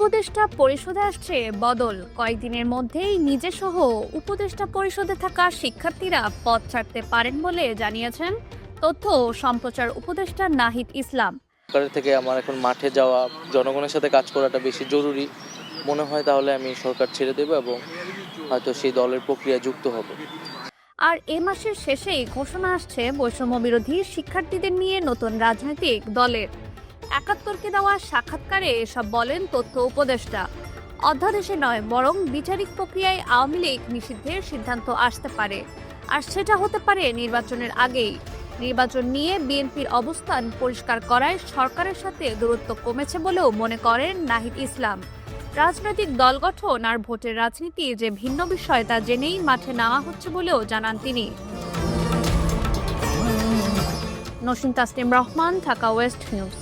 উপদেষ্টা পরিষদে আসছে বদল। কয়েকদিনের মধ্যেই নিজেসহ উপদেষ্টা পরিষদে থাকা শিক্ষার্থীরা পদ ছাড়তে পারেন বলে জানিয়েছেন তথ্য ও সম্প্রচার উপদেষ্টা নাহিদ ইসলাম। সরকারের থেকে আমার এখন মাঠে যাওয়া, জনগণের সাথে কাজ করাটা বেশি জরুরি মনে হয়। তাহলে আমি সরকার ছেড়ে দেবো এবং হয়তো সেই দলের প্রক্রিয়া যুক্ত হব। আর এ মাসের শেষেই ঘোষণা আসছে বৈষম্য বিরোধী শিক্ষার্থীদের নিয়ে নতুন রাজনৈতিক দলের। ৭১কে দেওয়া সাক্ষাৎকারে এসব বলেন তথ্য উপদেষ্টা। অধ্যাদেশে নয়, বরং বিচারিক প্রক্রিয়ায় আওয়ামী লীগ নিষিদ্ধের সিদ্ধান্ত আসতে পারে, আর সেটা হতে পারে নির্বাচনের আগেই। নির্বাচন নিয়ে বিএনপির অবস্থান পরিষ্কার করায় সরকারের সাথে দূরত্ব কমেছে বলেও মনে করেন নাহিদ ইসলাম। রাজনৈতিক দল গঠন আর ভোটের রাজনীতি যে ভিন্ন বিষয় তা জেনেই মাঠে নামা হচ্ছে বলেও জানান তিনি। নসীম তাসনিম রহমান, ঢাকা ওয়েস্ট নিউজ।